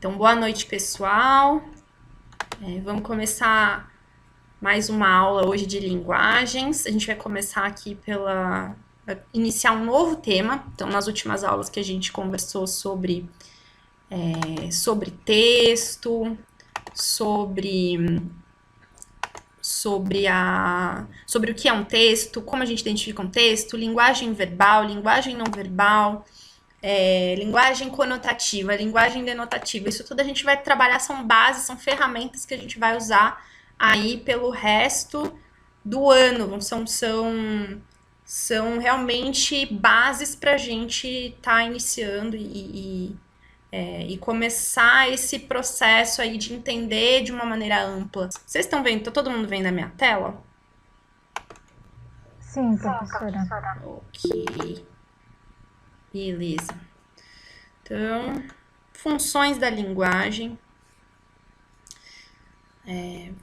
Então, boa noite, pessoal. Vamos começar mais uma aula hoje de linguagens. A gente vai começar aqui iniciar um novo tema. Então, nas últimas aulas que a gente conversou sobre texto, sobre o que é um texto, como a gente identifica um texto, linguagem verbal, linguagem não verbal, linguagem conotativa, linguagem denotativa. Isso tudo a gente vai trabalhar, são bases, são ferramentas que a gente vai usar aí pelo resto do ano. São realmente bases para a gente estar iniciando e começar esse processo aí de entender de uma maneira ampla. Vocês estão vendo? Tá todo mundo vendo a minha tela? Sim, professora. Ok. Beleza. Então, funções da linguagem.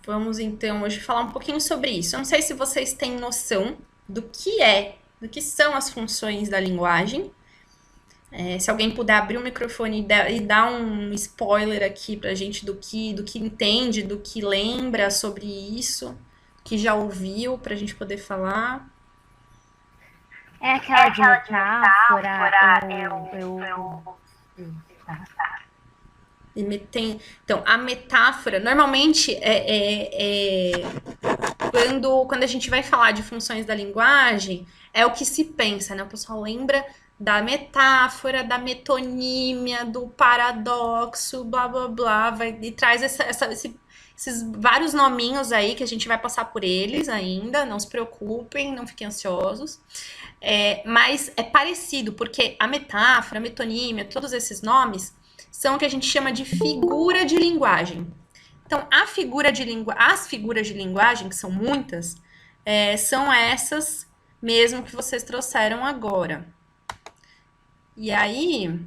Vamos então hoje falar um pouquinho sobre isso. Eu não sei se vocês têm noção do que são as funções da linguagem. Se alguém puder abrir o microfone e dar um spoiler aqui pra gente do que entende, do que lembra sobre isso, que já ouviu, pra gente poder falar. É aquela de metáfora, Então, a metáfora, normalmente, quando a gente vai falar de funções da linguagem, é o que se pensa, né? O pessoal lembra da metáfora, da metonímia, do paradoxo, blá, blá, blá, e traz esses vários nominhos aí que a gente vai passar por eles ainda, não se preocupem, não fiquem ansiosos. Mas é parecido, porque a metáfora, a metonímia, todos esses nomes são o que a gente chama de figura de linguagem. Então, as figuras de linguagem, que são muitas, são essas mesmo que vocês trouxeram agora. E aí,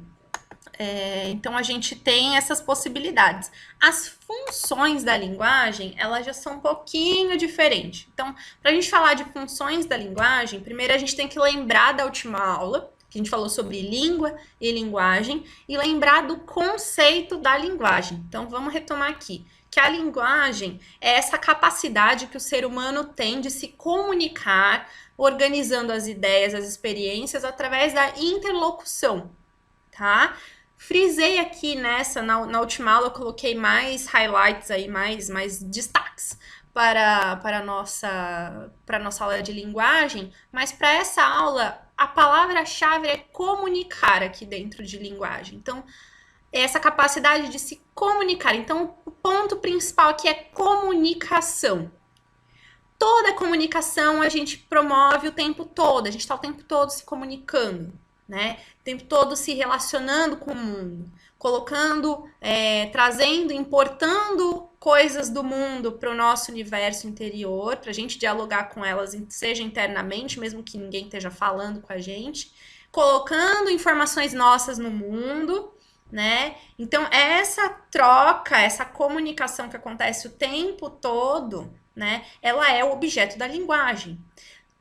então a gente tem essas possibilidades. As funções da linguagem, elas já são um pouquinho diferentes. Então, para a gente falar de funções da linguagem, primeiro a gente tem que lembrar da última aula, que a gente falou sobre língua e linguagem, e lembrar do conceito da linguagem. Então, vamos retomar aqui, que a linguagem é essa capacidade que o ser humano tem de se comunicar, organizando as ideias, as experiências, através da interlocução, tá? Frisei aqui na última aula, eu coloquei mais highlights aí, mais destaques para a nossa aula de linguagem, mas para essa aula, a palavra-chave é comunicar aqui dentro de linguagem. Então, essa capacidade de se comunicar. Então, o ponto principal aqui é comunicação. Toda comunicação a gente promove o tempo todo, a gente está o tempo todo se comunicando, né? O tempo todo se relacionando com o mundo, colocando, trazendo, importando coisas do mundo para o nosso universo interior, para a gente dialogar com elas, seja internamente, mesmo que ninguém esteja falando com a gente, colocando informações nossas no mundo, né? Então, essa troca, essa comunicação que acontece o tempo todo, né? Ela é o objeto da linguagem.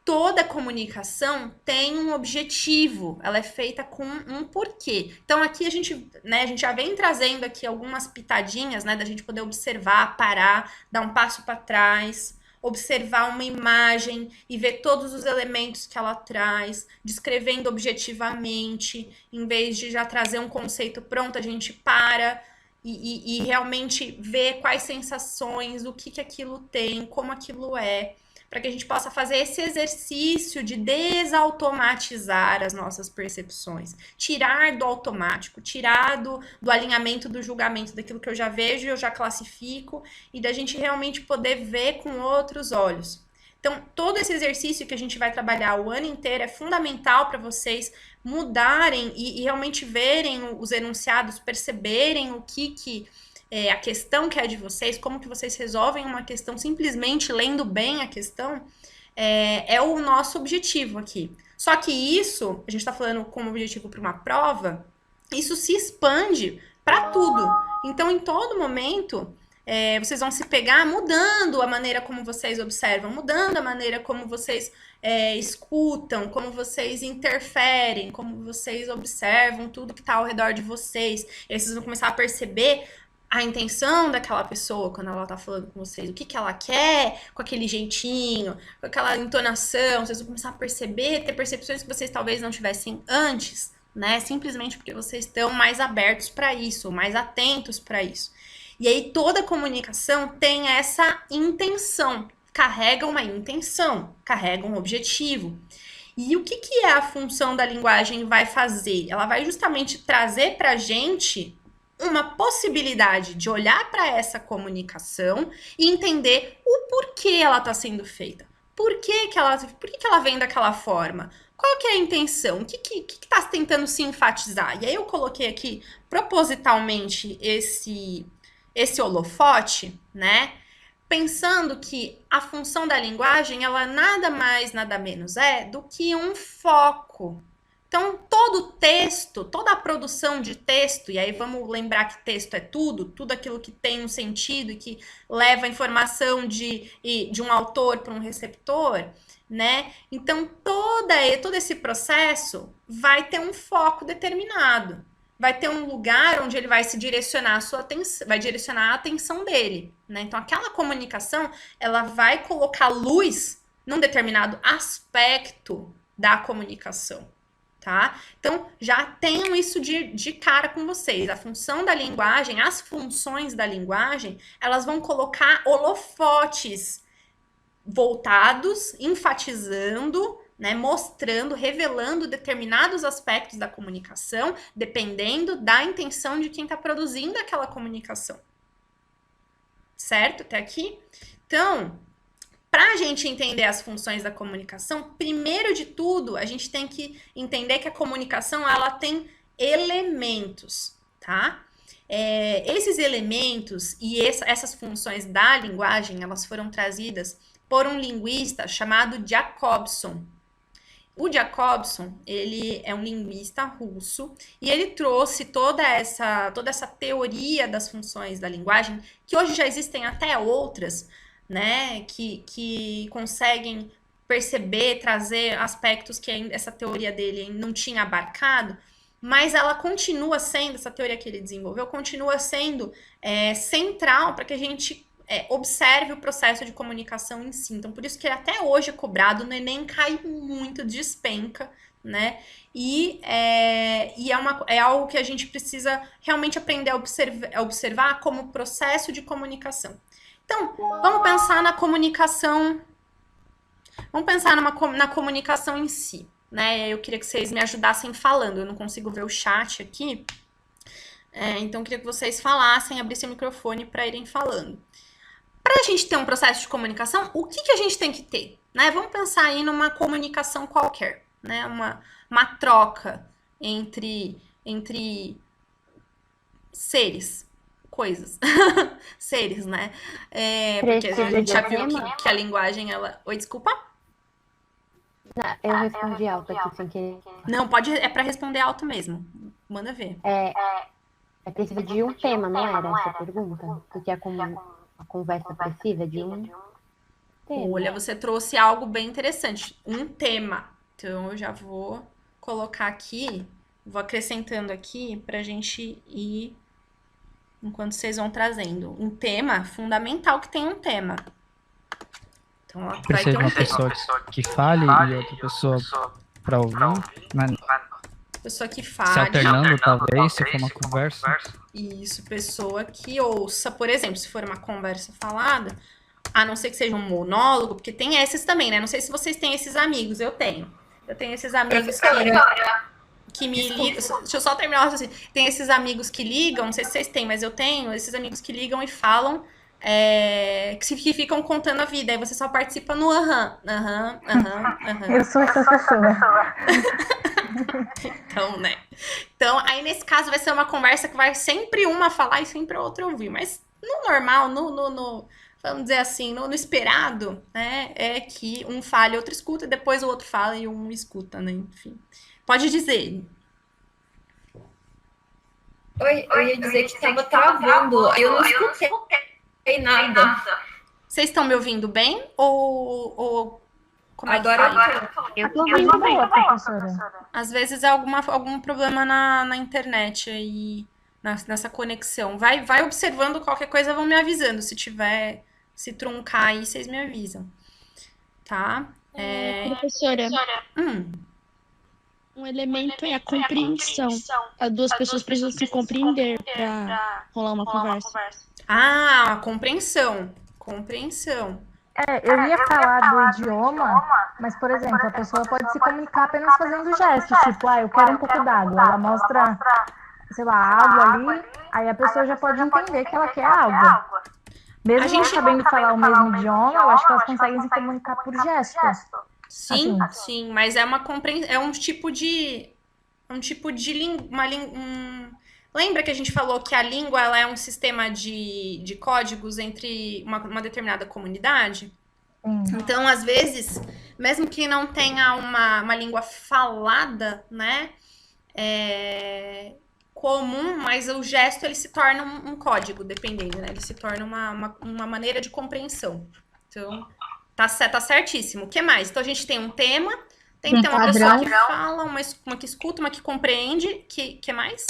Toda comunicação tem um objetivo, ela é feita com um porquê. Então aqui a gente já vem trazendo aqui algumas pitadinhas, né, da gente poder observar, parar, dar um passo para trás, observar uma imagem e ver todos os elementos que ela traz, descrevendo objetivamente, em vez de já trazer um conceito pronto, a gente para e realmente ver quais sensações, o que aquilo tem, como aquilo é, para que a gente possa fazer esse exercício de desautomatizar as nossas percepções, tirar do automático, tirar do alinhamento do julgamento, daquilo que eu já vejo, eu já classifico, e da gente realmente poder ver com outros olhos. Então, todo esse exercício que a gente vai trabalhar o ano inteiro é fundamental para vocês mudarem e realmente verem os enunciados, perceberem o que a questão que é de vocês, como que vocês resolvem uma questão simplesmente lendo bem a questão, é o nosso objetivo aqui. Só que isso, a gente está falando como objetivo para uma prova, isso se expande para tudo. Então, em todo momento, vocês vão se pegar mudando a maneira como vocês observam, mudando a maneira como vocês escutam, como vocês interferem, como vocês observam tudo que está ao redor de vocês. E aí vocês vão começar a perceber a intenção daquela pessoa quando ela tá falando com vocês, o que que ela quer, com aquele jeitinho, com aquela entonação, vocês vão começar a perceber, ter percepções que vocês talvez não tivessem antes, né? Simplesmente porque vocês estão mais abertos para isso, mais atentos para isso. E aí toda comunicação tem essa intenção, carrega uma intenção, carrega um objetivo. E o que que a função da linguagem vai fazer? Ela vai justamente trazer pra gente uma possibilidade de olhar para essa comunicação e entender o porquê ela está sendo feita. Por que ela vem daquela forma? Qual que é a intenção? O que está tentando se enfatizar? E aí eu coloquei aqui propositalmente esse holofote, né? Pensando que a função da linguagem, ela nada mais, nada menos é do que um foco. Então, todo texto, toda a produção de texto, e aí vamos lembrar que texto é tudo aquilo que tem um sentido e que leva a informação de um autor para um receptor, né? Então, todo esse processo vai ter um foco determinado. Vai ter um lugar onde ele vai se direcionar a sua atenção, vai direcionar a atenção dele, né? Então, aquela comunicação, ela vai colocar luz num determinado aspecto da comunicação. Tá? Então, já tenham isso de cara com vocês. A função da linguagem, as funções da linguagem, elas vão colocar holofotes voltados, enfatizando, né, mostrando, revelando determinados aspectos da comunicação, dependendo da intenção de quem está produzindo aquela comunicação. Certo? Até aqui? Então, para a gente entender as funções da comunicação, primeiro de tudo, a gente tem que entender que a comunicação, ela tem elementos, tá? Esses elementos e essas funções da linguagem, elas foram trazidas por um linguista chamado Jacobson. O Jacobson, ele é um linguista russo e ele trouxe toda essa teoria das funções da linguagem, que hoje já existem até outras, né, que conseguem perceber, trazer aspectos que essa teoria dele não tinha abarcado, mas ela continua sendo, essa teoria que ele desenvolveu, continua sendo central para que a gente observe o processo de comunicação em si. Então, por isso que ele até hoje é cobrado, no Enem cai muito, despenca, né? E é algo que a gente precisa realmente aprender a observar como processo de comunicação. Então, vamos pensar na comunicação. Vamos pensar na comunicação em si, né? Eu queria que vocês me ajudassem falando. Eu não consigo ver o chat aqui. Então, eu queria que vocês falassem, abrissem o microfone para irem falando. Para a gente ter um processo de comunicação, o que a gente tem que ter? Né? Vamos pensar aí numa comunicação qualquer, né? Uma troca entre seres. Coisas, seres, né? Porque a gente já viu que a linguagem, ela... Oi, desculpa? Não, eu respondi alto aqui sem querer. Não, é pra responder alto mesmo. Manda ver. É preciso de um tema, não era essa pergunta? Porque a conversa precisa de um tema. Olha, você trouxe algo bem interessante. Um tema. Então, eu já vou colocar aqui, vou acrescentando aqui pra gente ir... Enquanto vocês vão trazendo um tema fundamental que tem um tema. Então, ela vai ter uma pessoa que fale e outra pessoa para ouvir, né? Pessoa que Se fale. alternando, talvez, se for uma conversa. Isso, pessoa que ouça. Por exemplo, se for uma conversa falada, a não ser que seja um monólogo, porque tem esses também, né? Não sei se vocês têm esses amigos, eu tenho. Eu tenho esses amigos que me ligam. Deixa eu só terminar o raciocínio. Tem esses amigos que ligam, não sei se vocês têm, mas eu tenho esses amigos que ligam e falam, que ficam contando a vida. Aí você só participa no aham. Eu sou essa pessoa. Então, né? Então, aí nesse caso vai ser uma conversa que vai sempre uma falar e sempre a outra ouvir. Mas no normal, vamos dizer assim, no esperado, né? É que um fala e outro escuta, depois o outro fala e um escuta, né? Enfim. Pode dizer. Oi, eu ia dizer que estava travando. Eu não escutei. Ei, nada. Vocês estão me ouvindo bem? Ou como é que Agora fala? Eu Tô ouvindo boa, professora. Às vezes é algum problema na internet aí, nessa conexão. Vai observando qualquer coisa, vão me avisando. Se truncar aí, vocês me avisam. Tá? Professora, Hum, um elemento é a compreensão. As duas pessoas precisam se compreender para rolar uma conversa. compreensão. Compreensão. Eu ia falar do idioma, mas, por exemplo, a pessoa pode se comunicar apenas fazendo gestos, tipo, eu quero um pouco d'água. Ela mostra, sei lá, água ali, aí a pessoa já pode entender que ela quer água. Mesmo não sabendo falar o mesmo idioma, eu acho que elas conseguem se comunicar por gesto. Sim, Assim. sim, mas é um tipo de Lembra que a gente falou que a língua ela é um sistema de códigos entre uma determinada comunidade? Então, às vezes, mesmo que não tenha uma língua falada, né, comum, mas o gesto ele se torna um código, dependendo, né? Ele se torna uma maneira de compreensão. Então, tá certíssimo. O que mais? Então, a gente tem um tema, tem que ter uma pessoa que fala, uma que escuta, uma que compreende. Que mais?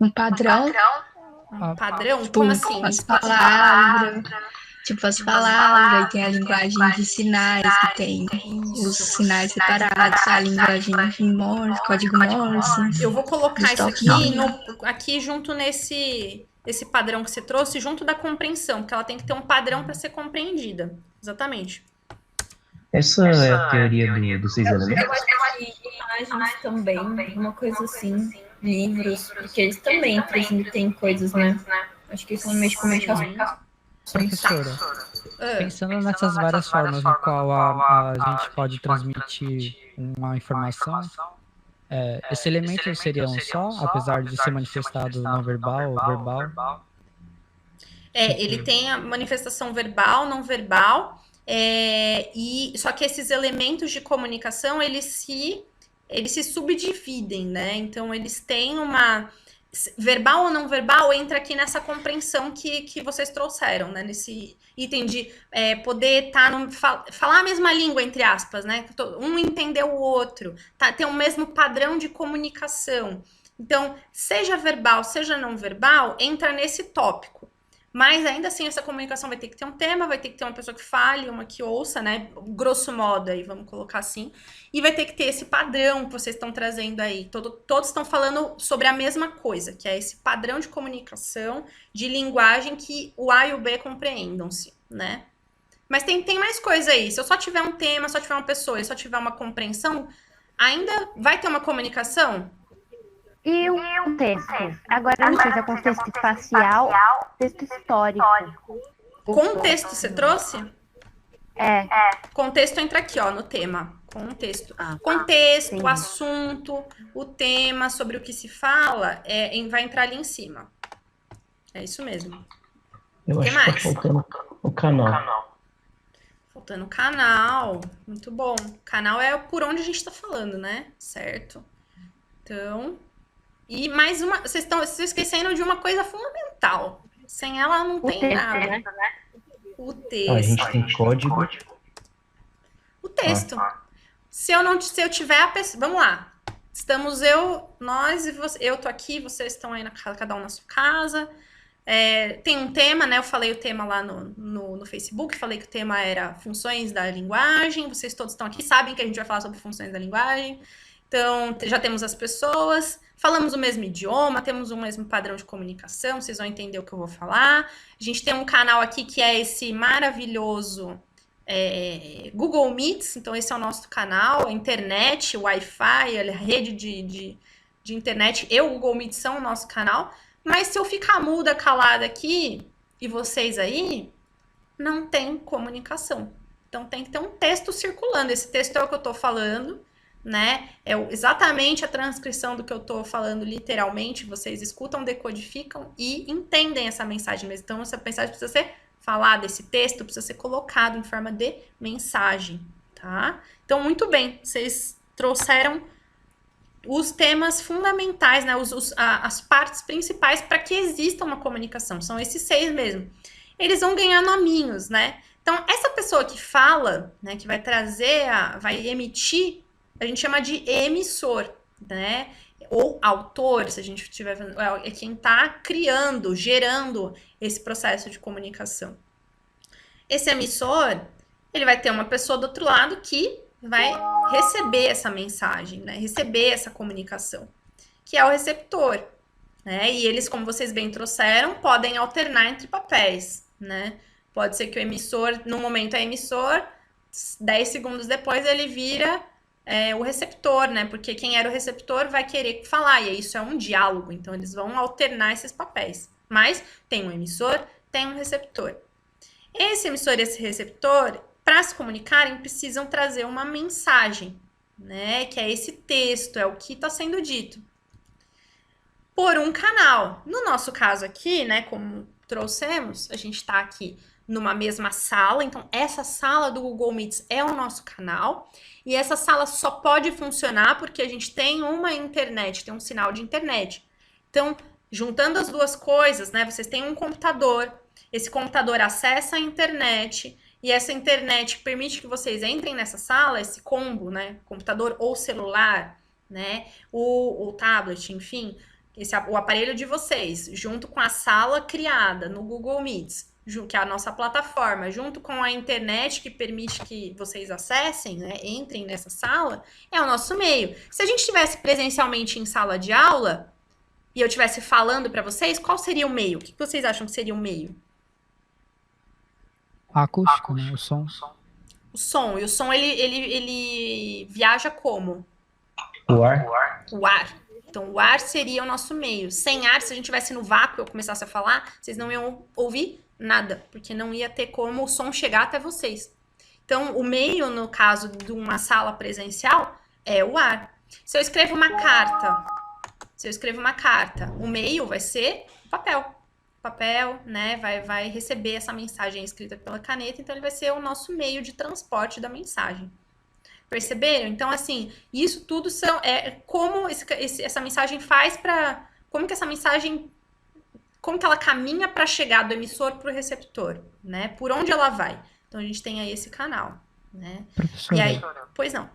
Um padrão, Um padrão? tipo, Como assim? as palavras, e tem a linguagem de sinais, que tem os sinais separados, a linguagem de Morse, código Morse. Eu vou colocar isso aqui, Estoque. aqui junto esse padrão que você trouxe, junto da compreensão, porque ela tem que ter um padrão para ser compreendida. Exatamente. Essa é a teoria dos 6 elementos? eu acho que imagens também, uma coisa assim, livros, porque eles também transmitem coisas, né? Acho que isso mexe com comunicação. Professora, pensando nessas várias formas no qual a gente pode transmitir uma informação, esse elemento seria um só, apesar de ser manifestado não verbal ou verbal? Ele tem a manifestação verbal, não verbal, só que esses elementos de comunicação, eles se subdividem, né? Então, eles têm uma... Verbal ou não verbal entra aqui nessa compreensão que vocês trouxeram, né? Nesse item de poder falar a mesma língua, entre aspas, né? Um entender o outro, ter o mesmo padrão de comunicação. Então, seja verbal, seja não verbal, entra nesse tópico. Mas ainda assim, essa comunicação vai ter que ter um tema, vai ter que ter uma pessoa que fale, uma que ouça, né? Grosso modo aí, vamos colocar assim. E vai ter que ter esse padrão que vocês estão trazendo aí. Todos estão falando sobre a mesma coisa, que é esse padrão de comunicação, de linguagem que o A e o B compreendam-se, né? Mas tem mais coisa aí. Se eu só tiver um tema, só tiver uma pessoa e só tiver uma compreensão, ainda vai ter uma comunicação? E um texto? Agora não sei se é contexto espacial, texto histórico. Contexto, você trouxe? Contexto entra aqui, ó, no tema. Contexto. Contexto, entendi. assunto, o tema, sobre o que se fala, vai entrar ali em cima. É isso mesmo. Eu Que acho que mais? tá faltando o canal. Faltando canal. Muito bom. Canal é por onde a gente tá falando, né? Certo. Então... E mais uma... Vocês estão esquecendo de uma coisa fundamental. Sem ela não tem texto, nada. né? O A texto. gente tem código. O texto. Se eu tiver a pessoa... Vamos lá. Estamos nós e você. Eu tô aqui, vocês estão aí, cada um na sua casa. Tem um tema, né? Eu falei o tema lá no Facebook. Falei que o tema era funções da linguagem. Vocês todos estão aqui, sabem que a gente vai falar sobre funções da linguagem. Então, já temos as pessoas, falamos o mesmo idioma, temos o mesmo padrão de comunicação, vocês vão entender o que eu vou falar. A gente tem um canal aqui que é esse maravilhoso Google Meets, então esse é o nosso canal, a internet, o Wi-Fi, a rede de internet e o Google Meet são o nosso canal. Mas se eu ficar muda, calada aqui, e vocês aí, não tem comunicação. Então tem que ter um texto circulando, esse texto é o que eu tô falando, né? Exatamente a transcrição do que eu tô falando literalmente, vocês escutam, decodificam e entendem essa mensagem mesmo. Então, essa mensagem precisa ser falada, esse texto precisa ser colocado em forma de mensagem, tá? Então, muito bem, vocês trouxeram os temas fundamentais, né? As partes principais para que exista uma comunicação, são esses 6 mesmo. eles vão ganhar nominhos, né? Então, essa pessoa que fala, né, que vai trazer, vai emitir, a gente chama de emissor, né? Ou autor, se a gente tiver, é quem está criando, gerando esse processo de comunicação. Esse emissor, ele vai ter uma pessoa do outro lado que vai receber essa mensagem, né? Receber essa comunicação, que é o receptor, né? E eles, como vocês bem trouxeram, podem alternar entre papéis, né? Pode ser que o emissor, no momento é emissor, 10 segundos depois ele vira o receptor, né? Porque quem era o receptor vai querer falar, e isso é um diálogo, então eles vão alternar esses papéis. Mas tem um emissor, tem um receptor. Esse emissor e esse receptor, para se comunicarem, precisam trazer uma mensagem, né? Que é esse texto, é o que está sendo dito. Por um canal. No nosso caso aqui, né? Como trouxemos, a gente está aqui numa mesma sala, então essa sala do Google Meets é o nosso canal, e essa sala só pode funcionar porque a gente tem uma internet, tem um sinal de internet. Então, juntando as duas coisas, né? Vocês têm um computador, esse computador acessa a internet, e essa internet permite que vocês entrem nessa sala, esse combo, né? Computador ou celular, né? O tablet, enfim, o aparelho de vocês, junto com a sala criada no Google Meets, que é a nossa plataforma, junto com a internet que permite que vocês acessem, né? Entrem nessa sala, é o nosso meio. Se a gente estivesse presencialmente em sala de aula e eu estivesse falando para vocês, qual seria o meio? O que vocês acham que seria o meio? Acústico, né? O som. O som. E o som, ele viaja como? O ar. O ar. Então, o ar seria o nosso meio. Sem ar, se a gente estivesse no vácuo e eu começasse a falar, vocês não iam ouvir nada, porque não ia ter como o som chegar até vocês. Então, o meio, no caso de uma sala presencial, é o ar. Se eu escrevo uma carta, o meio vai ser o papel. O papel, né, vai receber essa mensagem escrita pela caneta, então ele vai ser o nosso meio de transporte da mensagem. Perceberam? Então, assim, isso tudo como essa mensagem faz para... Como que essa mensagem... Como que ela caminha para chegar do emissor para o receptor, né? Por onde ela vai? Então, a gente tem aí esse canal, né? Professora, e aí, pois não.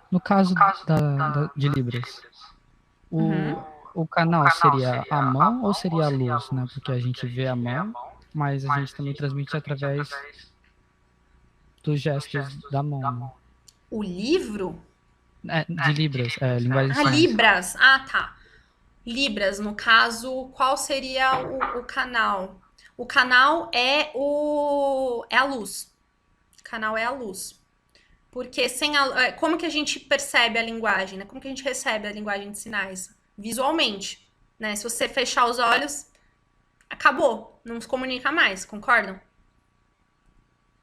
No caso de Libras, o canal seria a mão ou seria a luz, né? Porque a gente vê a mão, mas a gente também transmite através dos gestos da mão. Né? O livro? De Libras, linguagem de sinais. Libras. Ah, tá. Libras, no caso, qual seria o canal? O canal é a luz. O canal é a luz. Porque como que a gente percebe a linguagem, né? Como que a gente recebe a linguagem de sinais? Visualmente, né? Se você fechar os olhos, acabou. Não se comunica mais, concordam?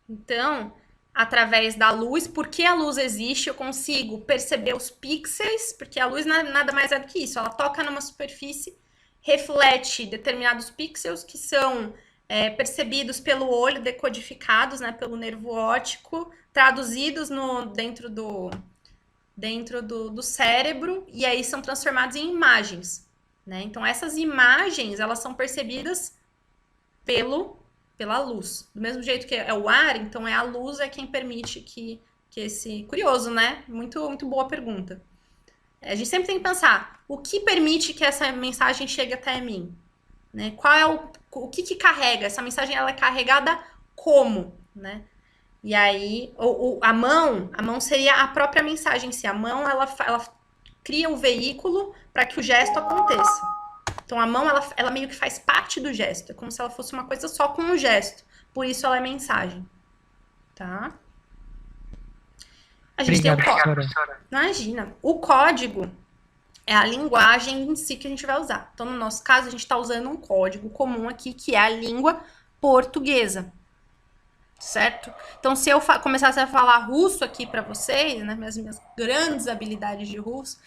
Então, através da luz, porque a luz existe, eu consigo perceber os pixels, porque a luz nada mais é do que isso. Ela toca numa superfície, reflete determinados pixels que são percebidos pelo olho, decodificados, né, pelo nervo óptico, traduzidos dentro do cérebro, e aí são transformados em imagens, né? Então, essas imagens, elas são percebidas pela luz. Do mesmo jeito que é o ar, então a luz é quem permite que esse... Curioso, né? Muito, muito boa pergunta. A gente sempre tem que pensar, o que permite que essa mensagem chegue até mim? Né? Qual é o que carrega? Essa mensagem, ela é carregada como? Né? E aí, a mão seria a própria mensagem em si. A mão, ela cria um veículo para que o gesto aconteça. Então, a mão, ela meio que faz parte do gesto. É como se ela fosse uma coisa só com um gesto. Por isso, ela é mensagem. Tá? A gente tem o código. Imagina. O código é a linguagem em si que a gente vai usar. Então, no nosso caso, a gente está usando um código comum aqui, que é a língua portuguesa. Certo? Então, se eu começasse a falar russo aqui para vocês, né, minhas grandes habilidades de russo,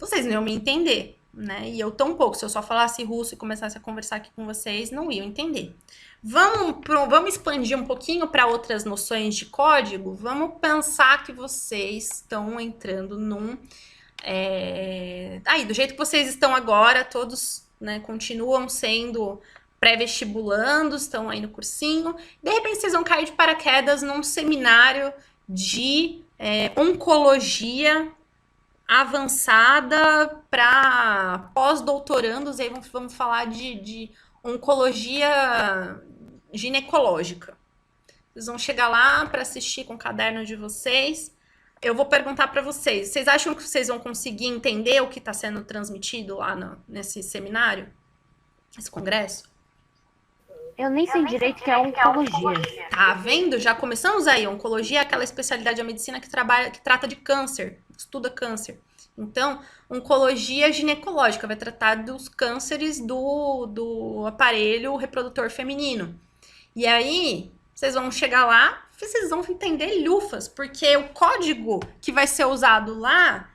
vocês não iam me entender, né? E eu tampouco, se eu só falasse russo e começasse a conversar aqui com vocês, não iam entender. Vamos expandir um pouquinho para outras noções de código? Vamos pensar que vocês estão entrando num... do jeito que vocês estão agora, todos, né, continuam sendo pré-vestibulandos, estão aí no cursinho. De repente, vocês vão cair de paraquedas num seminário de oncologia avançada para pós-doutorandos. Aí vamos falar de oncologia ginecológica. Vocês vão chegar lá para assistir com o caderno de vocês. Eu vou perguntar para vocês. Vocês acham que vocês vão conseguir entender o que está sendo transmitido lá nesse seminário? Esse congresso? Eu nem sei direito o que é oncologia. Tá vendo? Já começamos aí. Oncologia é aquela especialidade da medicina que trata de câncer, estuda câncer. Então, oncologia ginecológica vai tratar dos cânceres do aparelho reprodutor feminino. E aí, vocês vão chegar lá, vocês vão entender lufas, porque o código que vai ser usado lá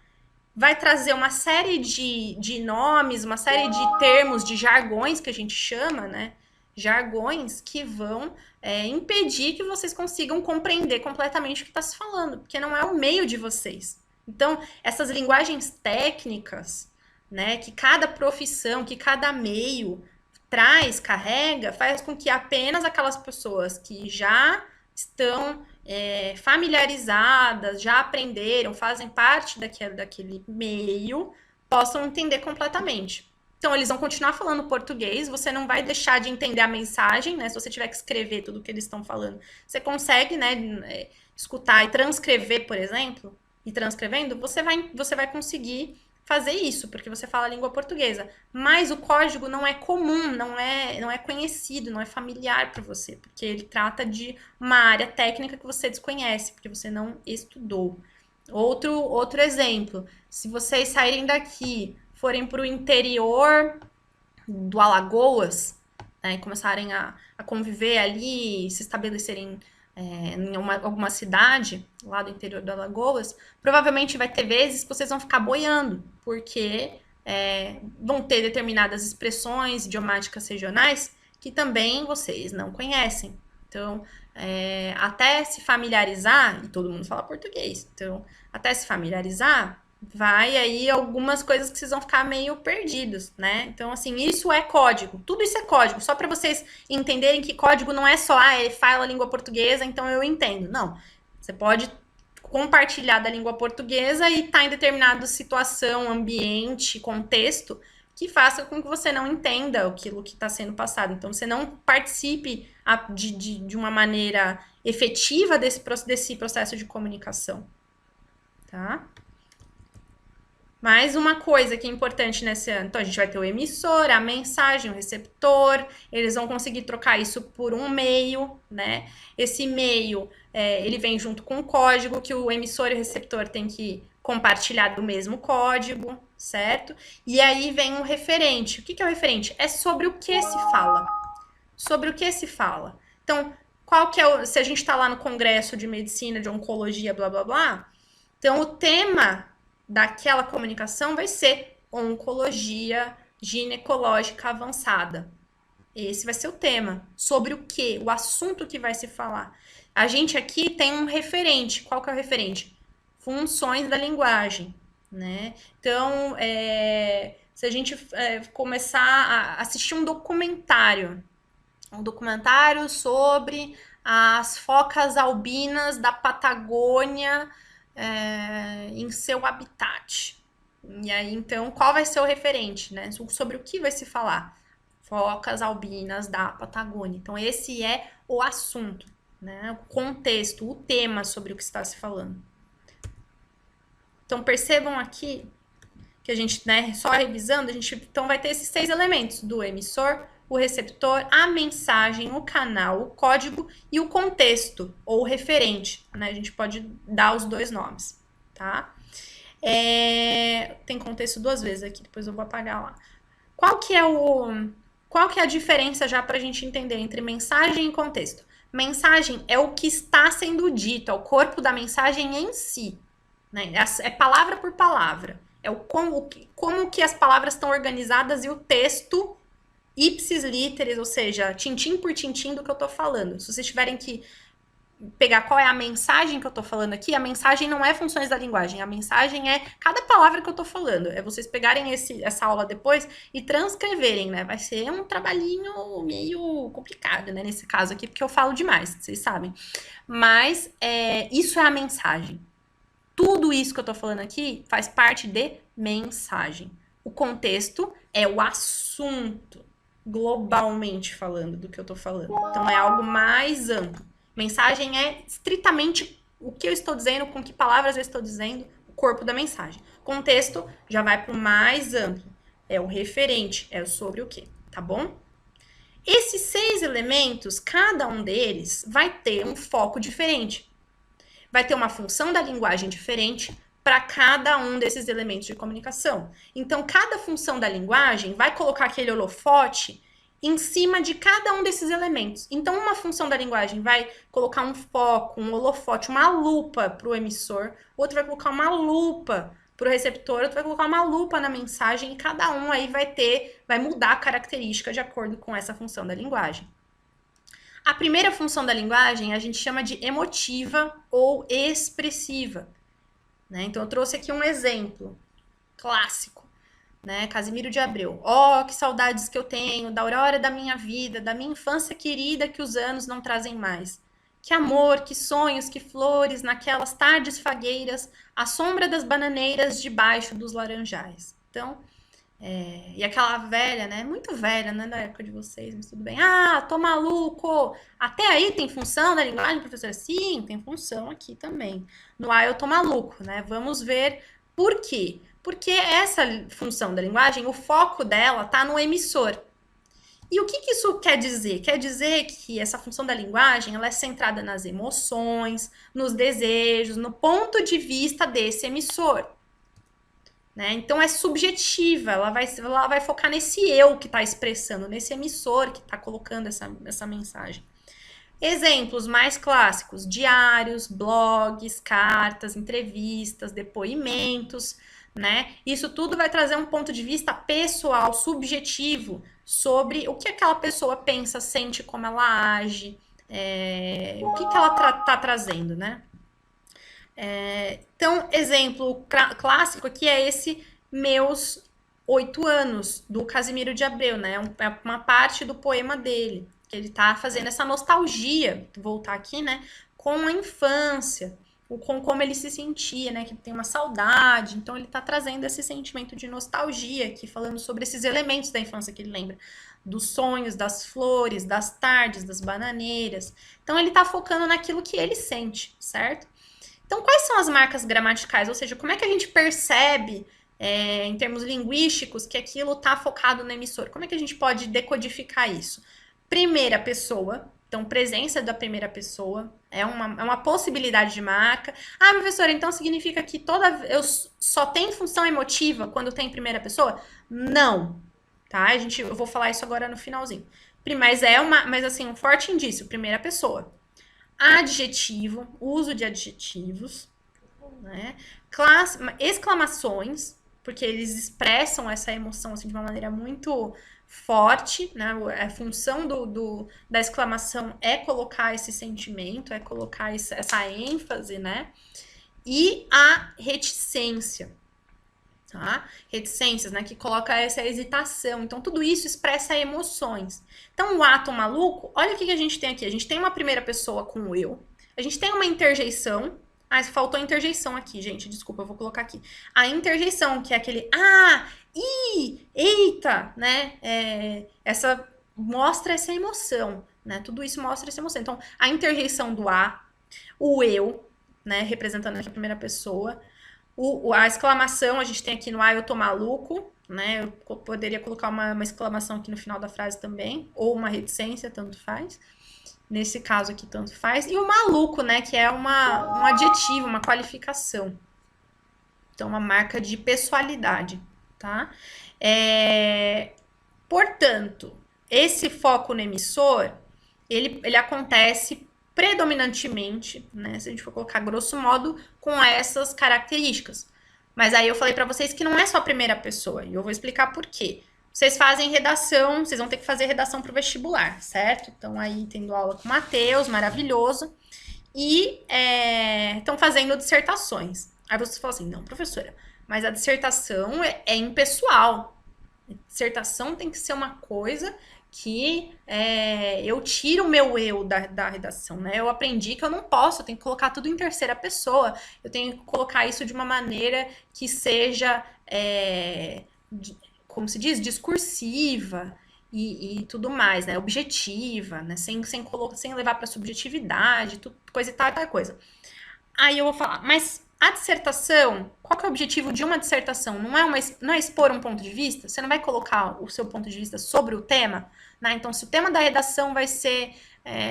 vai trazer uma série de nomes, uma série de termos, de jargões que a gente chama, né? Jargões que vão impedir que vocês consigam compreender completamente o que está se falando, porque não é o meio de vocês. Então, essas linguagens técnicas, né, que cada profissão, que cada meio traz, carrega, faz com que apenas aquelas pessoas que já estão familiarizadas, já aprenderam, fazem parte daquele meio, possam entender completamente. Então, eles vão continuar falando português, você não vai deixar de entender a mensagem, né? Se você tiver que escrever tudo o que eles estão falando, você consegue, né, escutar e transcrever, por exemplo, e transcrevendo, você vai conseguir fazer isso, porque você fala a língua portuguesa. Mas o código não é comum, não é conhecido, não é familiar para você, porque ele trata de uma área técnica que você desconhece, porque você não estudou. Outro exemplo, se vocês saírem daqui, forem para o interior do Alagoas, né, e começarem a conviver ali, se estabelecerem em alguma cidade lá do interior do Alagoas, provavelmente vai ter vezes que vocês vão ficar boiando, porque vão ter determinadas expressões idiomáticas regionais que também vocês não conhecem. Então, até se familiarizar, e todo mundo fala português, então, até se familiarizar, vai aí algumas coisas que vocês vão ficar meio perdidos, né? Então, assim, isso é código. Tudo isso é código. Só para vocês entenderem que código não é só, ele fala a língua portuguesa, então eu entendo. Não. Você pode compartilhar da língua portuguesa e estar em determinada situação, ambiente, contexto, que faça com que você não entenda aquilo que está sendo passado. Então, você não participe de uma maneira efetiva desse processo de comunicação. Tá? Mais uma coisa que é importante nesse ano. Então, a gente vai ter o emissor, a mensagem, o receptor. Eles vão conseguir trocar isso por um meio, né? Esse meio, ele vem junto com o código, que o emissor e o receptor têm que compartilhar do mesmo código, certo? E aí vem um referente. O que é o referente? É sobre o que se fala. Sobre o que se fala. Então, qual que é se a gente está lá no congresso de medicina, de oncologia, blá, blá, blá. Então, o tema daquela comunicação vai ser oncologia ginecológica avançada. Esse vai ser o tema. Sobre o que? O assunto que vai se falar. A gente aqui tem um referente. Qual que é o referente? Funções da linguagem, né? Então, se a gente começar a assistir um documentário sobre as focas albinas da Patagônia em seu habitat. E aí, então, qual vai ser o referente, né? Sobre o que vai se falar? Focas albinas da Patagônia. Então, esse é o assunto, né? O contexto, o tema sobre o que está se falando. Então, percebam aqui que a gente, né, só revisando, a gente então vai ter esses 6 elementos do emissor, o receptor, a mensagem, o canal, o código e o contexto, ou referente, né? A gente pode dar os 2 nomes, tá? Tem contexto 2 vezes aqui, depois eu vou apagar lá. Qual que é a diferença já para a gente entender entre mensagem e contexto? Mensagem é o que está sendo dito, é o corpo da mensagem em si, né? É palavra por palavra, é como que as palavras estão organizadas e o texto ipsis literis, ou seja, tintim por tintim do que eu tô falando. Se vocês tiverem que pegar qual é a mensagem que eu tô falando aqui, a mensagem não é funções da linguagem, a mensagem é cada palavra que eu tô falando. É vocês pegarem essa aula depois e transcreverem, né? Vai ser um trabalhinho meio complicado, né? Nesse caso aqui, porque eu falo demais, vocês sabem. Mas isso é a mensagem. Tudo isso que eu tô falando aqui faz parte de mensagem. O contexto é o assunto, globalmente falando do que eu tô falando. Então, é algo mais amplo. Mensagem é estritamente o que eu estou dizendo, com que palavras eu estou dizendo, o corpo da mensagem. Contexto já vai para o mais amplo. É o referente, é sobre o quê, tá bom? Esses 6 elementos, cada um deles vai ter um foco diferente. Vai ter uma função da linguagem diferente para cada um desses elementos de comunicação. Então, cada função da linguagem vai colocar aquele holofote em cima de cada um desses elementos. Então, uma função da linguagem vai colocar um foco, um holofote, uma lupa para o emissor, outro vai colocar uma lupa para o receptor, outro vai colocar uma lupa na mensagem, e cada um aí vai mudar a característica de acordo com essa função da linguagem. A primeira função da linguagem a gente chama de emotiva ou expressiva, né? Então, eu trouxe aqui um exemplo clássico, né? Casimiro de Abreu. Oh, que saudades que eu tenho da aurora da minha vida, da minha infância querida que os anos não trazem mais. Que amor, que sonhos, que flores, naquelas tardes fagueiras, à sombra das bananeiras, debaixo dos laranjais. Então, e aquela velha, né? Muito velha, né? Da época de vocês, mas tudo bem. Ah, tô maluco! Até aí tem função da linguagem, professora? Sim, tem função aqui também. No A eu tô maluco, né? Vamos ver por quê. Porque essa função da linguagem, o foco dela tá no emissor. E o que isso quer dizer? Quer dizer que essa função da linguagem, ela é centrada nas emoções, nos desejos, no ponto de vista desse emissor. Né? Então, é subjetiva, ela vai focar nesse eu que está expressando, nesse emissor que está colocando essa mensagem. Exemplos mais clássicos: diários, blogs, cartas, entrevistas, depoimentos, né? Isso tudo vai trazer um ponto de vista pessoal, subjetivo, sobre o que aquela pessoa pensa, sente, como ela age, o que ela tá trazendo, né? Então, exemplo clássico aqui é esse Meus 8 anos, do Casimiro de Abreu, né? É uma parte do poema dele, que ele tá fazendo essa nostalgia, voltar aqui, né? Com a infância, com como ele se sentia, né? Que tem uma saudade, então ele tá trazendo esse sentimento de nostalgia aqui, falando sobre esses elementos da infância que ele lembra. Dos sonhos, das flores, das tardes, das bananeiras. Então, ele tá focando naquilo que ele sente, certo? Então, quais são as marcas gramaticais? Ou seja, como é que a gente percebe, em termos linguísticos, que aquilo está focado no emissor? Como é que a gente pode decodificar isso? Primeira pessoa. Então, presença da primeira pessoa é uma possibilidade de marca. Ah, professora, então significa que eu só tenho função emotiva quando tem primeira pessoa? Não. Tá? Eu vou falar isso agora no finalzinho. Mas assim, um forte indício, primeira pessoa. Adjetivo, uso de adjetivos, né? Exclamações, porque eles expressam essa emoção assim, de uma maneira muito forte, né? A função da exclamação é colocar esse sentimento, é colocar essa ênfase, né? E a reticência, tá? Reticências, né? Que coloca essa hesitação. Então, tudo isso expressa emoções. Então, o ato maluco, olha o que a gente tem aqui. A gente tem uma primeira pessoa com o eu. A gente tem uma interjeição. Ah, faltou interjeição aqui, gente. Desculpa, eu vou colocar aqui. A interjeição, que é aquele eita, né? Mostra essa emoção, né? Tudo isso mostra essa emoção. Então, a interjeição do a, o eu, né? Representando aqui a primeira pessoa. A exclamação, a gente tem aqui no A, eu tô maluco, né? Eu poderia colocar uma exclamação aqui no final da frase também, ou uma reticência, tanto faz. Nesse caso aqui, tanto faz. E o maluco, né? Que é um adjetivo, uma qualificação. Então, uma marca de pessoalidade, tá? Portanto, esse foco no emissor, ele acontece predominantemente, né, se a gente for colocar grosso modo, com essas características. Mas aí eu falei para vocês que não é só a primeira pessoa, e eu vou explicar por quê. Vocês fazem redação, vocês vão ter que fazer redação para o vestibular, certo? Então aí tendo aula com o Matheus, maravilhoso. e estão fazendo dissertações. Aí você fala assim, não, professora, mas a dissertação é impessoal. A dissertação tem que ser uma coisa que eu tiro o meu eu da redação, né? Eu aprendi que eu não posso, eu tenho que colocar tudo em terceira pessoa, eu tenho que colocar isso de uma maneira que seja, como se diz, discursiva e tudo mais, né? Objetiva, né? Sem levar para subjetividade, coisa e tal coisa. Aí eu vou falar, mas a dissertação, qual que é o objetivo de uma dissertação? Não é expor um ponto de vista? Você não vai colocar o seu ponto de vista sobre o tema? Né? Então, se o tema da redação vai ser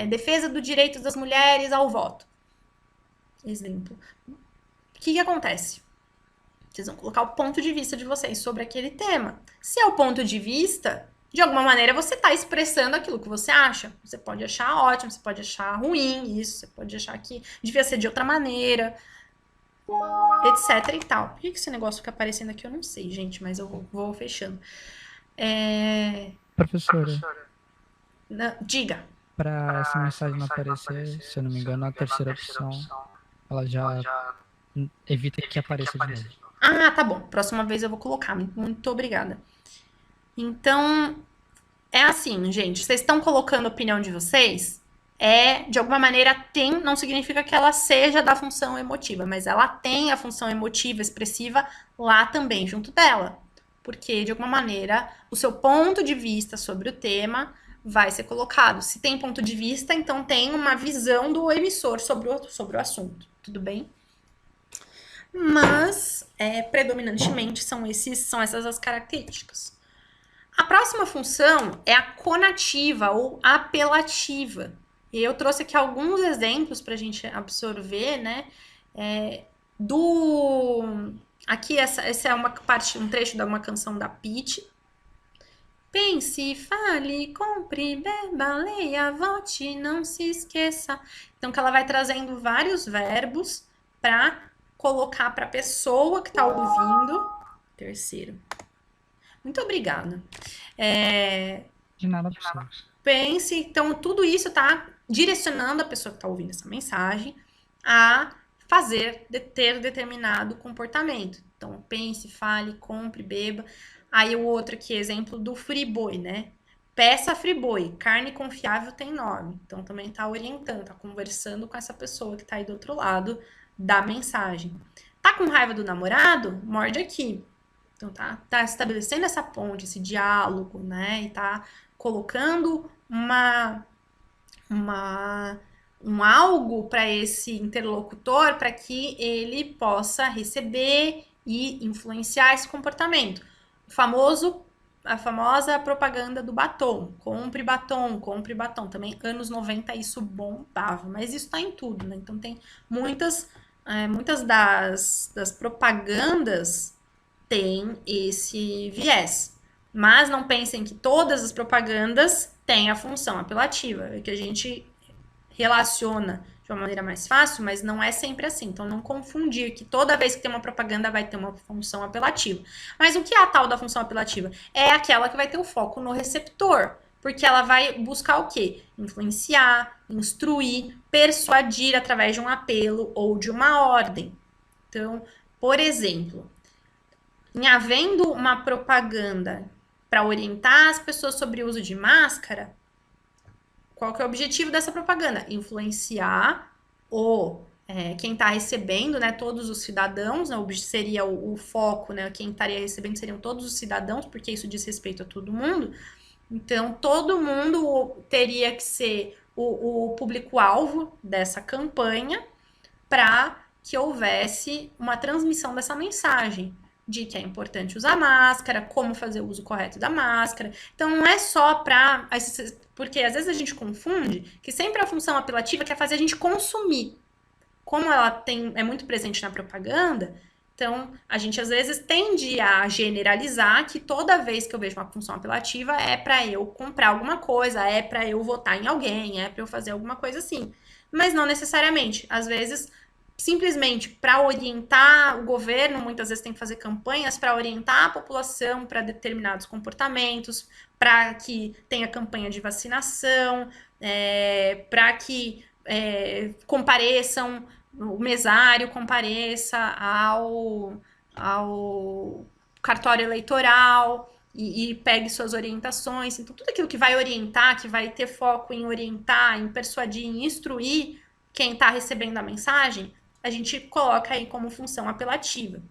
defesa do direito das mulheres ao voto, exemplo, o que acontece? Vocês vão colocar o ponto de vista de vocês sobre aquele tema. Se é o ponto de vista, de alguma maneira você está expressando aquilo que você acha. Você pode achar ótimo, você pode achar ruim isso, você pode achar que devia ser de outra maneira, etc e tal. Por que esse negócio fica aparecendo aqui? Eu não sei, gente, mas eu vou fechando. Professora, Diga. para essa mensagem não aparecer, se eu não me engano, a terceira opção, ela já evita que apareça de novo. Ah, tá bom. Próxima vez eu vou colocar. Muito obrigada. Então, é assim, gente. Vocês estão colocando a opinião de vocês? De alguma maneira, não significa que ela seja da função emotiva, mas ela tem a função emotiva expressiva lá também, junto dela. Porque, de alguma maneira, o seu ponto de vista sobre o tema vai ser colocado. Se tem ponto de vista, então tem uma visão do emissor sobre o assunto. Tudo bem? Mas, predominantemente, são essas as características. A próxima função é a conativa ou apelativa. E eu trouxe aqui alguns exemplos para a gente absorver, né? Aqui, essa é um trecho de uma canção da Pitty. Pense, fale, compre, beba, leia, vote, não se esqueça. Então, que ela vai trazendo vários verbos para colocar para a pessoa que está ouvindo. Terceiro. Muito obrigada. De nada, professor. Pense, então, tudo isso está direcionando a pessoa que está ouvindo essa mensagem a ter determinado comportamento. Então, pense, fale, compre, beba. Aí o outro aqui, exemplo do friboi, né? Peça friboi, carne confiável tem nome. Então, também está orientando, está conversando com essa pessoa que está aí do outro lado da mensagem. Tá com raiva do namorado? Morde aqui. Então, tá estabelecendo essa ponte, esse diálogo, né? E tá colocando um algo para esse interlocutor para que ele possa receber e influenciar esse comportamento. A famosa propaganda do batom. Compre batom, compre batom. Também, anos 90, isso bombava. Mas isso tá em tudo, né? Então, tem muitas das propagandas têm esse viés. Mas não pensem que todas as propagandas têm a função apelativa. É que a gente relaciona de uma maneira mais fácil, mas não é sempre assim. Então, não confundir que toda vez que tem uma propaganda vai ter uma função apelativa. Mas o que é a tal da função apelativa? É aquela que vai ter o foco no receptor. Porque ela vai buscar o quê? Influenciar, instruir, persuadir através de um apelo ou de uma ordem. Então, por exemplo, em havendo uma propaganda para orientar as pessoas sobre o uso de máscara, qual que é o objetivo dessa propaganda? Influenciar quem está recebendo, né, todos os cidadãos, né, seria o foco, né, quem estaria recebendo seriam todos os cidadãos, porque isso diz respeito a todo mundo. Então, todo mundo teria que ser o público-alvo dessa campanha para que houvesse uma transmissão dessa mensagem de que é importante usar máscara, como fazer o uso correto da máscara. Então, não é só para... Porque às vezes a gente confunde que sempre a função apelativa quer fazer a gente consumir. Como ela é muito presente na propaganda, então a gente às vezes tende a generalizar que toda vez que eu vejo uma função apelativa é para eu comprar alguma coisa, é para eu votar em alguém, é para eu fazer alguma coisa assim. Mas não necessariamente. Às vezes, simplesmente para orientar o governo, muitas vezes tem que fazer campanhas para orientar a população para determinados comportamentos, para que tenha campanha de vacinação, para que compareçam, o mesário compareça ao cartório eleitoral e pegue suas orientações. Então, tudo aquilo que vai orientar, que vai ter foco em orientar, em persuadir, em instruir quem está recebendo a mensagem, a gente coloca aí como função apelativa.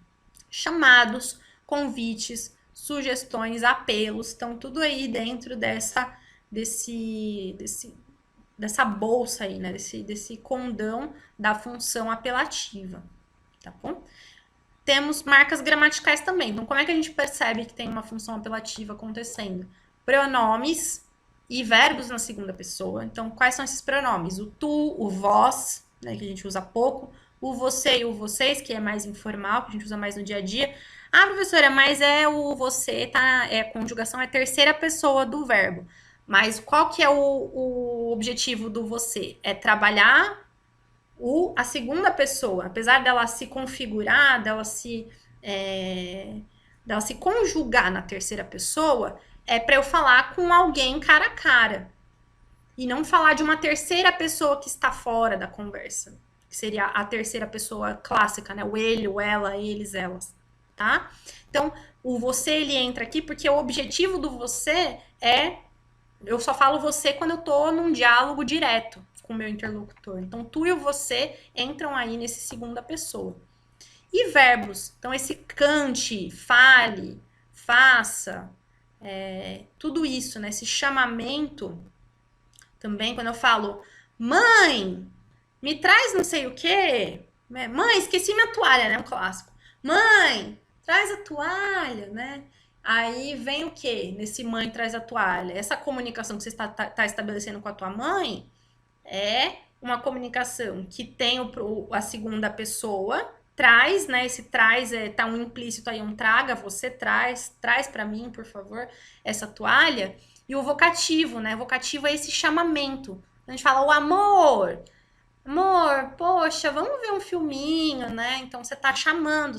Chamados, convites, sugestões, apelos, estão tudo aí dentro dessa bolsa aí, né? Desse condão da função apelativa, tá bom? Temos marcas gramaticais também. Então, como é que a gente percebe que tem uma função apelativa acontecendo? Pronomes e verbos na segunda pessoa. Então, quais são esses pronomes? O tu, o vós, né, que a gente usa pouco, o você e o vocês, que é mais informal, que a gente usa mais no dia a dia. Ah, professora, mas o você, tá? A conjugação é terceira pessoa do verbo. Mas qual que é o objetivo do você? É trabalhar a segunda pessoa, apesar dela se configurar, dela se conjugar na terceira pessoa, é para eu falar com alguém cara a cara. E não falar de uma terceira pessoa que está fora da conversa. Que seria a terceira pessoa clássica, né? O ele, o ela, eles, elas, tá? Então, o você, ele entra aqui porque o objetivo do você eu só falo você quando eu tô num diálogo direto com o meu interlocutor. Então, tu e o você entram aí nesse segunda pessoa. E verbos? Então, esse cante, fale, faça, tudo isso, né? Esse chamamento, também, quando eu falo, mãe, me traz não sei o quê. Mãe, esqueci minha toalha, né? Um clássico. Mãe, traz a toalha, né? Aí vem o quê? Nesse mãe traz a toalha. Essa comunicação que você está estabelecendo com a tua mãe é uma comunicação que tem a segunda pessoa, traz, né? Esse traz tá um implícito aí, um traga, você traz para mim, por favor, essa toalha. E o vocativo, né? O vocativo é esse chamamento. A gente fala, o amor, poxa, vamos ver um filminho, né? Então você tá chamando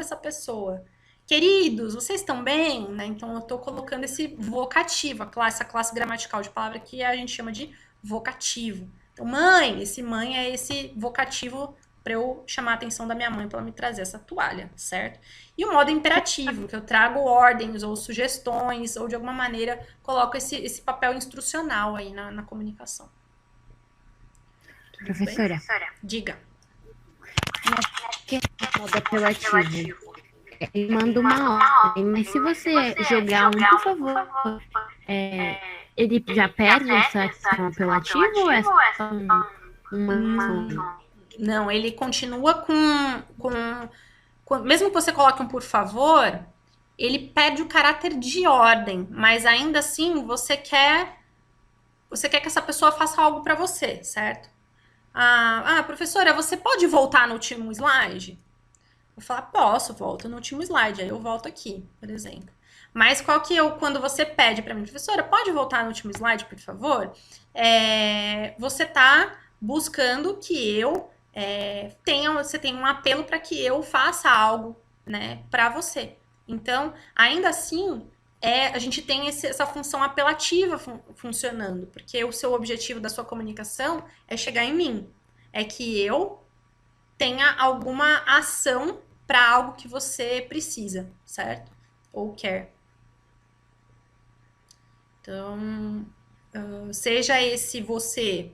essa pessoa. Queridos, vocês estão bem? Né? Então eu tô colocando esse vocativo, essa classe gramatical de palavra que a gente chama de vocativo. Então, esse mãe é esse vocativo para eu chamar a atenção da minha mãe para ela me trazer essa toalha, certo? E o modo imperativo, que eu trago ordens ou sugestões, ou de alguma maneira coloco esse papel instrucional aí na comunicação. Professora, diga. Que é o modo apelativo? Ele manda uma ordem, mas se você jogar um, por favor, ele já perde essa questão apelativa ou é só uma... Não, ele continua com... Mesmo que você coloque um por favor, ele perde o caráter de ordem, mas ainda assim você quer que essa pessoa faça algo para você, certo? Professora, você pode voltar no último slide? Eu falar, posso, volto no último slide, aí eu volto aqui, por exemplo. Mas quando você pede para mim, professora, pode voltar no último slide, por favor? Você tá buscando que você tenha um apelo para que eu faça algo, né, para você. Então, ainda assim, a gente tem essa função apelativa funcionando, porque o seu objetivo da sua comunicação é chegar em mim, é que eu tenha alguma ação para algo que você precisa, certo? Ou quer. Então, seja esse você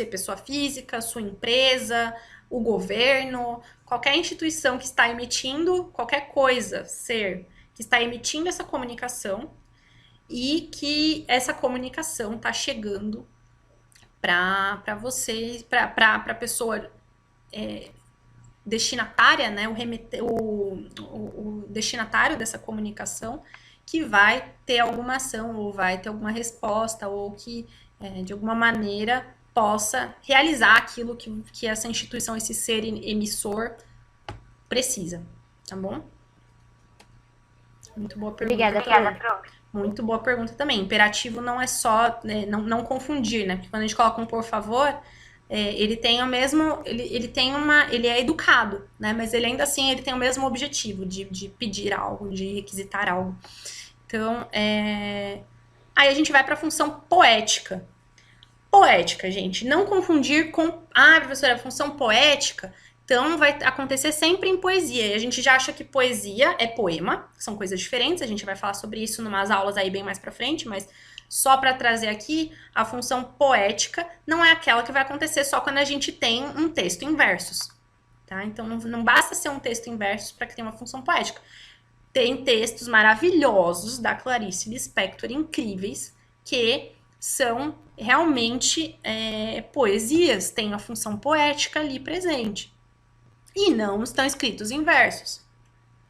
pessoa física, sua empresa, o governo, qualquer instituição que está emitindo, qualquer coisa, que está emitindo essa comunicação e que essa comunicação está chegando para você, para a pessoa destinatária, né, o destinatário dessa comunicação, que vai ter alguma ação, ou vai ter alguma resposta, ou que, de alguma maneira, possa realizar aquilo que essa instituição, esse ser emissor, precisa, tá bom? Muito boa pergunta. Obrigada. Muito boa pergunta também. Imperativo não é só, não confundir, né, porque quando a gente coloca um por favor... ele tem o mesmo, ele é educado, né? Mas ele ainda assim, ele tem o mesmo objetivo de pedir algo, de requisitar algo. Então, aí a gente vai para a função poética. Poética, gente, não confundir com, professora, a função poética, então vai acontecer sempre em poesia, e a gente já acha que poesia é poema, são coisas diferentes, a gente vai falar sobre isso em umas aulas aí bem mais pra frente, mas só para trazer aqui, a função poética não é aquela que vai acontecer só quando a gente tem um texto em versos, tá? Então não basta ser um texto em versos para que tenha uma função poética. Tem textos maravilhosos da Clarice Lispector, incríveis, que são realmente poesias, tem a função poética ali presente. E não estão escritos em versos.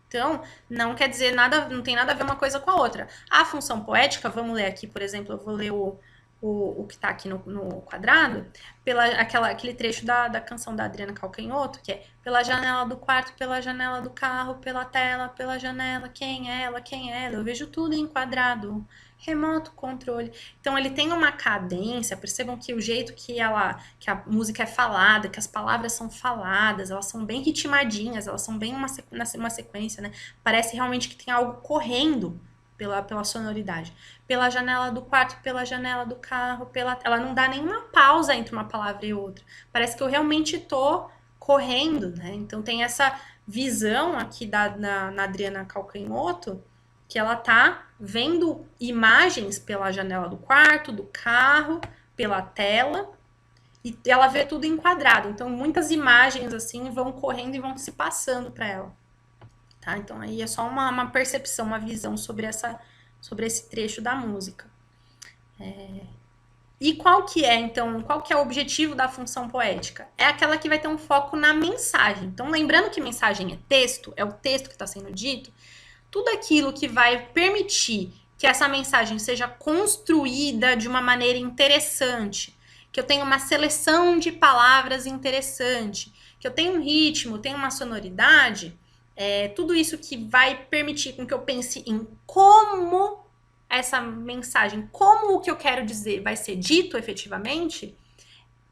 Então, não quer dizer nada, não tem nada a ver uma coisa com a outra. A função poética, vamos ler aqui, por exemplo, eu vou ler o que está aqui no quadrado, aquele trecho da canção da Adriana Calcanhoto, que é pela janela do quarto, pela janela do carro, pela tela, pela janela, quem é ela, eu vejo tudo enquadrado, remoto controle. Então, ele tem uma cadência, percebam que o jeito que a música é falada, que as palavras são faladas, elas são bem ritmadinhas, elas são bem uma sequência, né? Parece realmente que tem algo correndo pela sonoridade. Pela janela do quarto, pela janela do carro, ela não dá nenhuma pausa entre uma palavra e outra. Parece que eu realmente tô correndo, né? Então tem essa visão aqui na Adriana Calcanhoto, que ela tá vendo imagens pela janela do quarto, do carro, pela tela, e ela vê tudo enquadrado. Então muitas imagens assim vão correndo e vão se passando para ela. Tá? Então, aí é só uma percepção, uma visão sobre esse trecho da música. E qual que é o objetivo da função poética? É aquela que vai ter um foco na mensagem. Então, lembrando que mensagem é texto, é o texto que está sendo dito, tudo aquilo que vai permitir que essa mensagem seja construída de uma maneira interessante, que eu tenha uma seleção de palavras interessante, que eu tenha um ritmo, tenha uma sonoridade... tudo isso que vai permitir com que eu pense em como essa mensagem, como o que eu quero dizer vai ser dito efetivamente,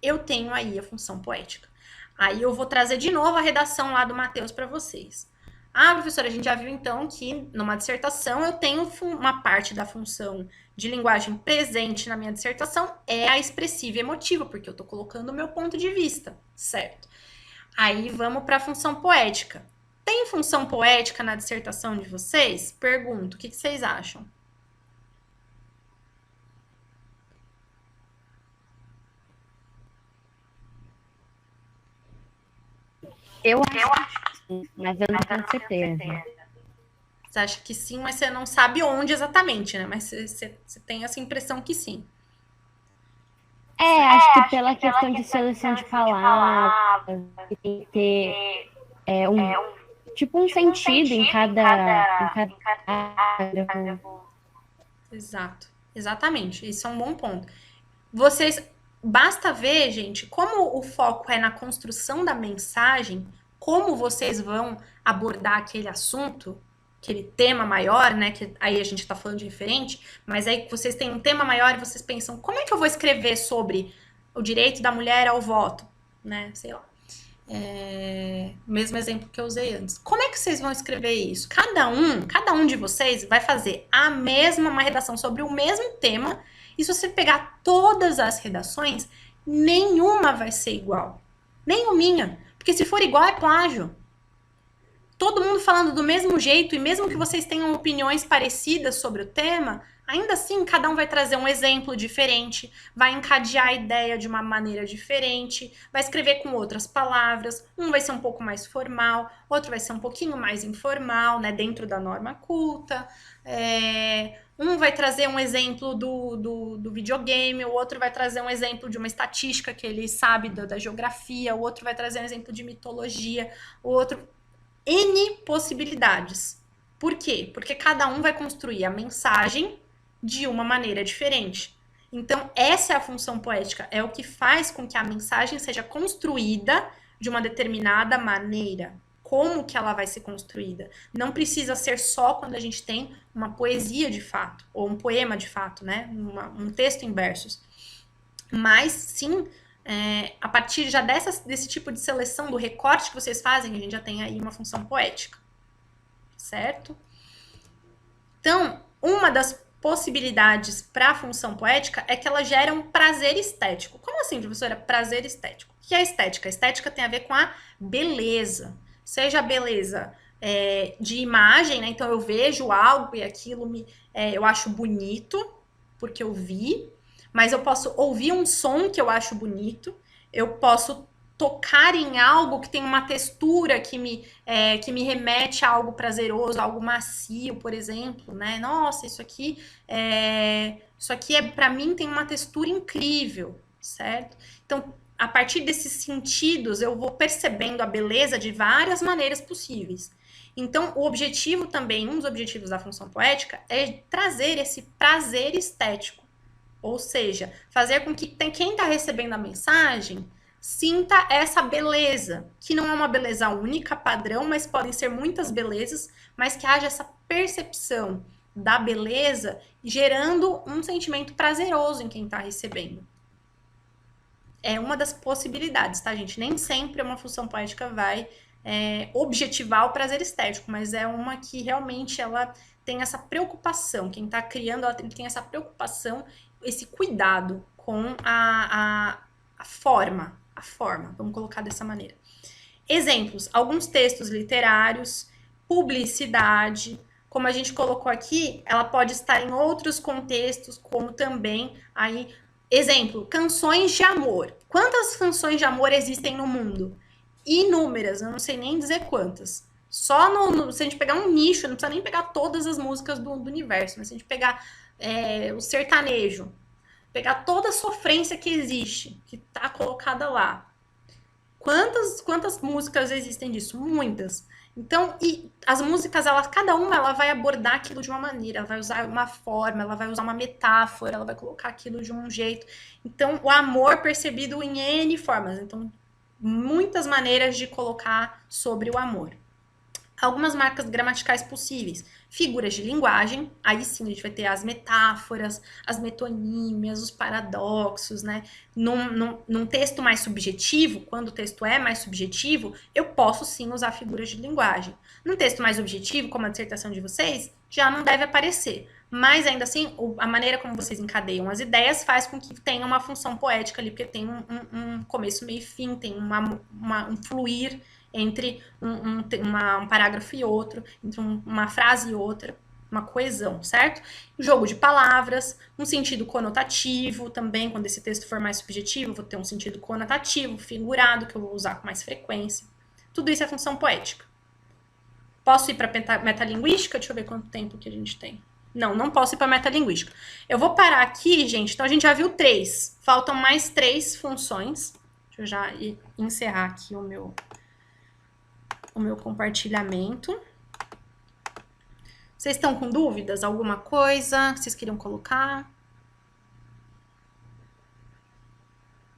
eu tenho aí a função poética. Aí eu vou trazer de novo a redação lá do Matheus para vocês. Professora, a gente já viu então que numa dissertação eu tenho uma parte da função de linguagem presente na minha dissertação é a expressiva e emotiva, porque eu estou colocando o meu ponto de vista, certo? Aí vamos para a função poética. Tem função poética na dissertação de vocês? Pergunto, o que vocês acham? Eu acho que sim, mas eu não tenho certeza. Você acha que sim, mas você não sabe onde exatamente, né? Mas você tem essa impressão que sim. Acho que pela questão de seleção de palavras, tem que ter um sentido em cada parágrafo. Exato, exatamente. Isso é um bom ponto. Basta ver, gente, como o foco é na construção da mensagem, como vocês vão abordar aquele assunto, aquele tema maior, né? Que aí a gente tá falando de referente, mas aí vocês têm um tema maior e vocês pensam, como é que eu vou escrever sobre o direito da mulher ao voto, né? Sei lá. Mesmo exemplo que eu usei antes. Como é que vocês vão escrever isso? Cada um de vocês vai fazer uma redação sobre o mesmo tema, e se você pegar todas as redações, nenhuma vai ser igual. Nenhuminha. Porque se for igual, é plágio. Todo mundo falando do mesmo jeito, e mesmo que vocês tenham opiniões parecidas sobre o tema, ainda assim, cada um vai trazer um exemplo diferente, vai encadear a ideia de uma maneira diferente, vai escrever com outras palavras, um vai ser um pouco mais formal, outro vai ser um pouquinho mais informal, né, dentro da norma culta, um vai trazer um exemplo do videogame, o outro vai trazer um exemplo de uma estatística que ele sabe da geografia, o outro vai trazer um exemplo de mitologia, o outro... N possibilidades. Por quê? Porque cada um vai construir a mensagem de uma maneira diferente. Então, essa é a função poética, é o que faz com que a mensagem seja construída de uma determinada maneira. Como que ela vai ser construída? Não precisa ser só quando a gente tem uma poesia de fato, ou um poema de fato, né? Um texto em versos. Mas, sim... a partir já desse tipo de seleção do recorte que vocês fazem, a gente já tem aí uma função poética, certo? Então, uma das possibilidades para a função poética é que ela gera um prazer estético. Como assim, professora? Prazer estético. O que é estética? A estética tem a ver com a beleza. Seja a beleza de imagem, né? Então eu vejo algo e aquilo eu acho bonito, porque eu vi, mas eu posso ouvir um som que eu acho bonito, eu posso tocar em algo que tem uma textura que me remete a algo prazeroso, algo macio, por exemplo, né? Nossa, isso aqui para mim tem uma textura incrível, certo? Então, a partir desses sentidos, eu vou percebendo a beleza de várias maneiras possíveis. Então, o objetivo também, um dos objetivos da função poética é trazer esse prazer estético, ou seja, fazer com que quem está recebendo a mensagem sinta essa beleza, que não é uma beleza única, padrão, mas podem ser muitas belezas, mas que haja essa percepção da beleza, gerando um sentimento prazeroso em quem está recebendo. É uma das possibilidades, tá, gente? Nem sempre uma função poética vai objetivar o prazer estético, mas é uma que realmente ela tem essa preocupação, quem está criando, ela tem essa preocupação, esse cuidado com a forma, vamos colocar dessa maneira. Exemplos, alguns textos literários, publicidade, como a gente colocou aqui, ela pode estar em outros contextos, como também aí, exemplo, canções de amor. Quantas canções de amor existem no mundo? Inúmeras, eu não sei nem dizer quantas. Só se a gente pegar um nicho, não precisa nem pegar todas as músicas do universo, mas se a gente pegar o sertanejo, pegar toda a sofrência que existe, que está colocada lá. Quantas músicas existem disso? Muitas. Então, e as músicas, cada uma ela vai abordar aquilo de uma maneira, ela vai usar uma forma, ela vai usar uma metáfora, ela vai colocar aquilo de um jeito. Então, o amor percebido em N formas. Então, muitas maneiras de colocar sobre o amor. Algumas marcas gramaticais possíveis. Figuras de linguagem, aí sim a gente vai ter as metáforas, as metonímias, os paradoxos, né? Num texto mais subjetivo, quando o texto é mais subjetivo, eu posso sim usar figuras de linguagem. Num texto mais objetivo, como a dissertação de vocês, já não deve aparecer. Mas ainda assim, a maneira como vocês encadeiam as ideias faz com que tenha uma função poética ali, porque tem um começo, meio e fim, tem um fluir entre um parágrafo e outro, entre uma frase e outra, uma coesão, certo? Jogo de palavras, um sentido conotativo também, quando esse texto for mais subjetivo, vou ter um sentido conotativo, figurado, que eu vou usar com mais frequência. Tudo isso é função poética. Posso ir para metalinguística? Deixa eu ver quanto tempo que a gente tem. Não posso ir para metalinguística. Eu vou parar aqui, gente. Então, a gente já viu 3. Faltam mais 3 funções. Deixa eu já encerrar aqui o meu compartilhamento. Vocês estão com dúvidas? Alguma coisa que vocês queriam colocar?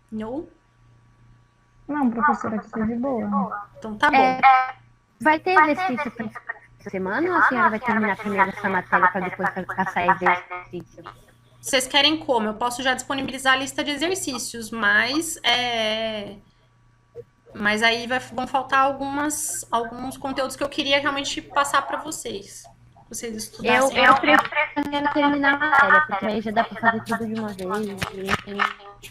Não? Não, professora, aqui tá de boa. Então tá bom. Vai ter exercício para essa semana ou a senhora vai terminar primeiro essa matéria para depois passar exercício? Vocês querem como? Eu posso já disponibilizar a lista de exercícios, mas aí vão faltar alguns conteúdos que eu queria realmente passar para vocês. Vocês estudassem. Eu prefiro terminar a matéria, porque aí já dá para fazer tudo de uma vez, e não tem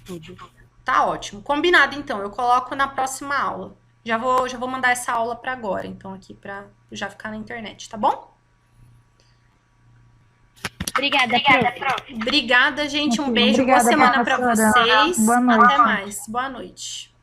tudo. Tá ótimo. Combinado, então. Eu coloco na próxima aula. Já vou mandar essa aula para agora, então, aqui para já ficar na internet, tá bom? Obrigada, prof. Obrigada, gente. Um beijo. Obrigada, boa semana para professora. vocês. Boa noite. Até mais. Boa noite.